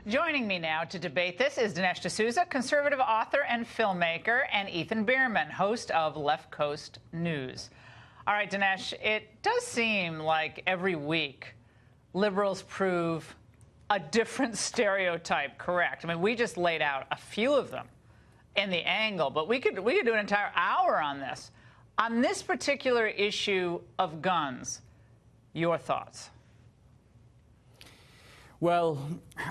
Joining me now to debate this is Dinesh D'Souza, conservative author and filmmaker, and Ethan Bearman, host of Left Coast News. All right, Dinesh, it does seem like every week liberals prove a different stereotype correct. I mean, we just laid out a few of them in the angle, but we could do an entire hour on this. On this particular issue of guns, your thoughts? Well,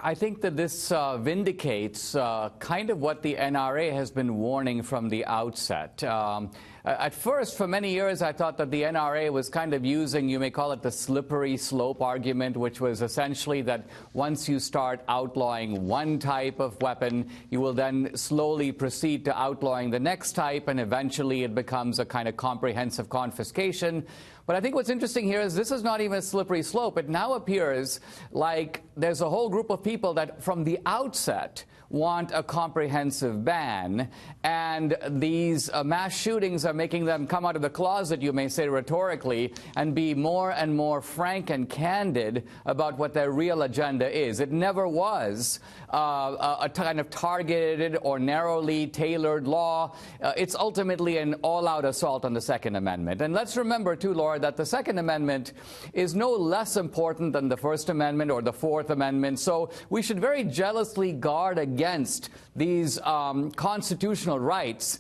I think that this vindicates kind of what the NRA has been warning from the outset. At first, for many years, I thought that the NRA was kind of using, you may call it the slippery slope argument, which was essentially that once you start outlawing one type of weapon, you will then slowly proceed to outlawing the next type, and eventually it becomes a kind of comprehensive confiscation. But I think what's interesting here is this is not even a slippery slope. It now appears like there's a whole group of people that from the outset want a comprehensive ban, and these mass shootings are making them come out of the closet, you may say rhetorically, and be more and more frank and candid about what their real agenda is. It never was a kind of targeted or narrowly tailored law. It's ultimately an all-out assault on the Second Amendment. And let's remember, too, Laura, that the Second Amendment is no less important than the First Amendment or the Fourth Amendment. So we should very jealously guard against these constitutional rights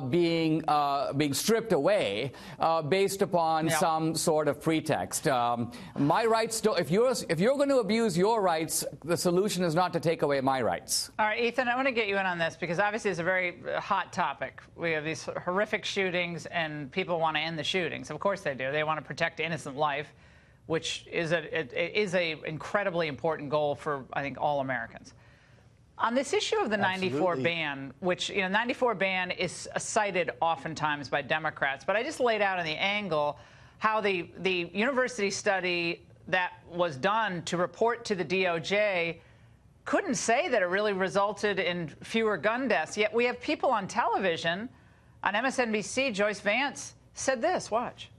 being stripped away based upon some sort of pretext. My rights don't, if you're going to abuse your rights, the solution is not to take away my rights. All right, Ethan, I want to get you in on this because obviously it's a very hot topic. We have these horrific shootings and people want to end the shootings. Of course they do. They want to protect innocent life, which is a incredibly important goal for, I think, all Americans. On this issue of the 94 ban, which, 94 ban is cited oftentimes by Democrats, but I just laid out in the angle how the university study that was done to report to the DOJ couldn't say that it really resulted in fewer gun deaths. Yet we have people on television, on MSNBC, Joyce Vance said this, watch.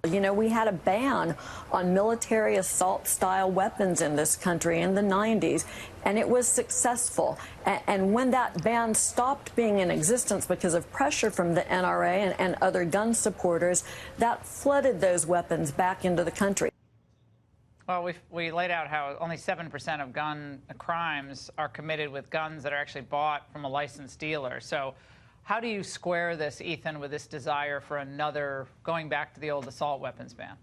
You know, we had a ban on military assault-style weapons in this country in the 90s, and it was successful. And when that ban stopped being in existence because of pressure from the NRA and other gun supporters, that flooded those weapons back into the country. Well, we laid out how only 7% of gun crimes are committed with guns that are actually bought from a licensed dealer. So how do you square this, Ethan, with this desire for another, going back to the old assault weapons ban?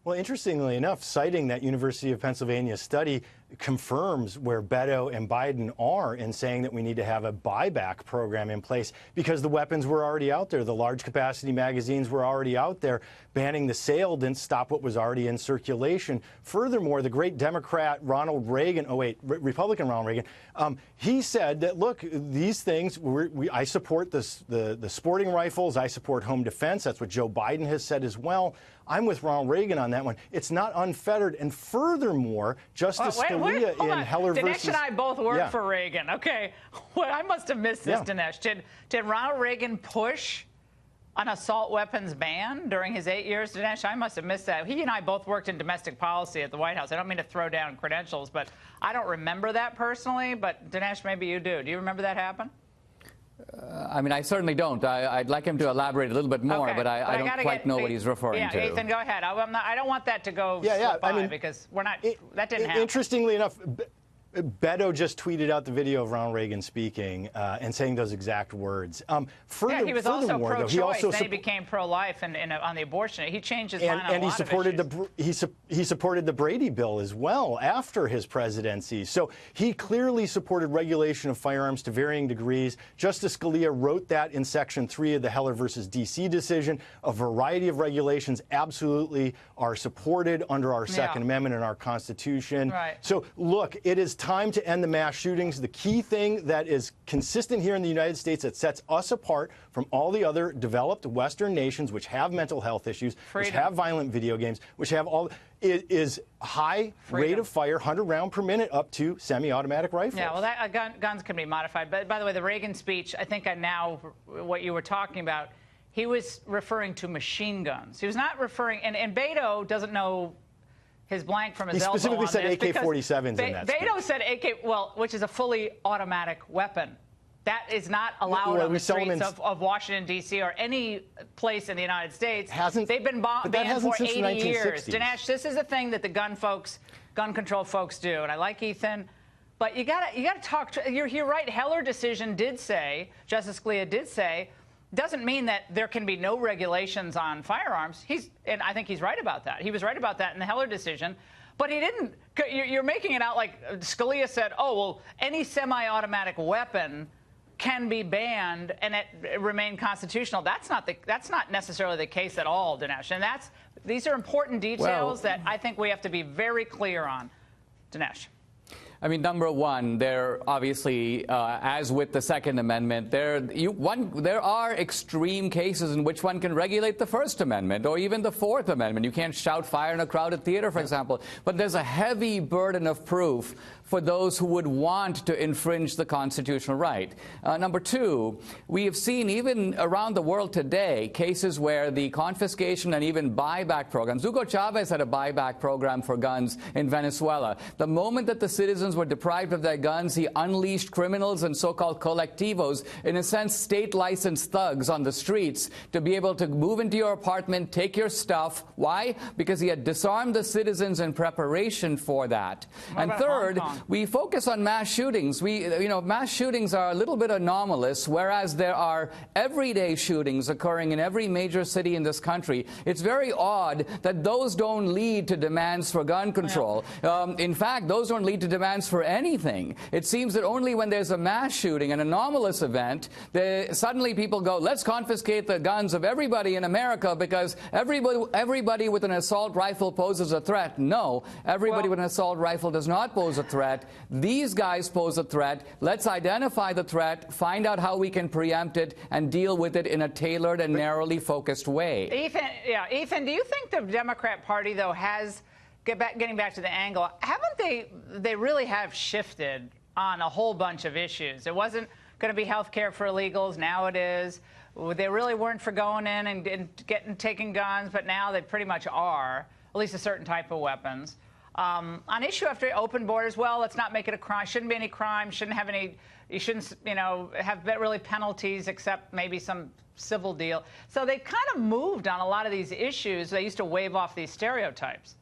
Well, interestingly enough, citing that University of Pennsylvania study confirms where Beto and Biden are in saying that we need to have a buyback program in place because the weapons were already out there. The large capacity magazines were already out there. Banning the sale didn't stop what was already in circulation. Furthermore, the great Democrat Ronald Reagan, Republican Ronald Reagan, he said that, look, these things, I support the sporting rifles. I support home defense. That's what Joe Biden has said as well. I'm with Ronald Reagan on that one. It's not unfettered. And furthermore, Justice Scalia in Heller versus... Dinesh and I both worked for Reagan. Okay. Well, I must have missed this, Dinesh. Did Ronald Reagan push an assault weapons ban during his 8 years, Dinesh? I must have missed that. He and I both worked in domestic policy at the White House. I don't mean to throw down credentials, but I don't remember that personally. But, Dinesh, maybe you do. Do you remember that happen? I mean, I certainly don't. I'd like him to elaborate a little bit more, but I don't quite know what he's referring to. Yeah, Ethan, go ahead. I don't want that to go slip by because we're not. That didn't happen. Interestingly enough, Beto just tweeted out the video of Ronald Reagan speaking and saying those exact words. He was also pro-choice. Then he became pro-life on the abortion. He changed his mind on a lot of issues. He supported the Brady bill as well after his presidency. So he clearly supported regulation of firearms to varying degrees. Justice Scalia wrote that in Section 3 of the Heller versus D.C. decision. A variety of regulations absolutely are supported under our Second Amendment and our Constitution. Right. So, look, it is time to end the mass shootings. The key thing that is consistent here in the United States that sets us apart from all the other developed Western nations which have mental health issues, which have violent video games, which have all, it is high rate of fire, 100 round per minute, up to semi-automatic rifles. Yeah, well, guns can be modified. But by the way, the Reagan speech, I think what you were talking about, he was referring to machine guns. He was not referring, and Beto doesn't know his blank from his He elbow specifically on said this AK-47s in that speech. Beto said AK, well, which is a fully automatic weapon. That is not allowed on the streets of Washington, D.C. or any place in the United States. They've been banned for 80 years. Dinesh, this is a thing that the gun control folks do, and I like Ethan. But you gotta talk. You're right. Heller decision did say, Justice Scalia did say, doesn't mean that there can be no regulations on firearms. And I think he's right about that. He was right about that in the Heller decision. But he didn't. You're making it out like Scalia said, oh, well, any semi-automatic weapon can be banned and it remain constitutional. That's not necessarily the case at all, Dinesh. And these are important details that I think we have to be very clear on. Dinesh. I mean, number one, there obviously, as with the Second Amendment, there are extreme cases in which one can regulate the First Amendment or even the Fourth Amendment. You can't shout fire in a crowded theater, for example. But there's a heavy burden of proof for those who would want to infringe the constitutional right. Number two, we have seen even around the world today cases where the confiscation and even buyback programs. Hugo Chavez had a buyback program for guns in Venezuela. The moment that the citizens were deprived of their guns, he unleashed criminals and so-called colectivos, in a sense state-licensed thugs on the streets, to be able to move into your apartment, take your stuff. Why? Because he had disarmed the citizens in preparation for that. And third, we focus on mass shootings. Mass shootings are a little bit anomalous, whereas there are everyday shootings occurring in every major city in this country. It's very odd that those don't lead to demands for gun control. In fact, those don't lead to demands for anything. It seems that only when there's a mass shooting, an anomalous event, suddenly people go, let's confiscate the guns of everybody in America because everybody with an assault rifle poses a threat. No, everybody with an assault rifle does not pose a threat. These guys pose a threat. Let's identify the threat, find out how we can preempt it, and deal with it in a tailored and narrowly focused way. Ethan, do you think the Democrat Party, though, getting back to the angle, haven't they really have shifted on a whole bunch of issues? It wasn't going to be health care for illegals. Now it is. They really weren't for going in and taking guns, but now they pretty much are, at least a certain type of weapons. On issue after open borders, well, let's not make it a crime. Shouldn't be any crime. Shouldn't have any. You shouldn't, have really penalties except maybe some civil deal. So they kind of moved on a lot of these issues. They used to wave off these stereotypes.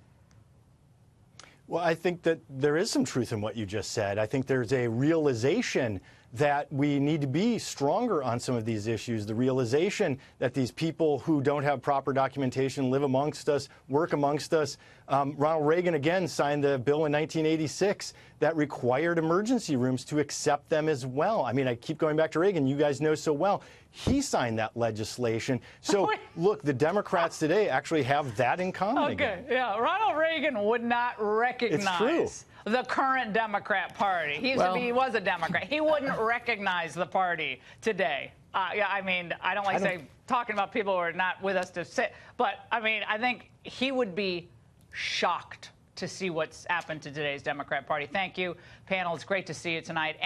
Well, I think that there is some truth in what you just said. I think there's a realization that we need to be stronger on some of these issues, the realization that these people who don't have proper documentation live amongst us, work amongst us. Ronald Reagan, again, signed the bill in 1986 that required emergency rooms to accept them as well. I mean, I keep going back to Reagan. You guys know so well. He signed that legislation. So, look, the Democrats today actually have that in common again. Yeah, Ronald Reagan would not recognize the current Democrat Party. He was a Democrat. He wouldn't recognize the party today. I mean, I don't like talking about people who are not with us to sit, but I mean, I think he would be shocked to see what's happened to today's Democrat Party. Thank you, panel. It's great to see you tonight.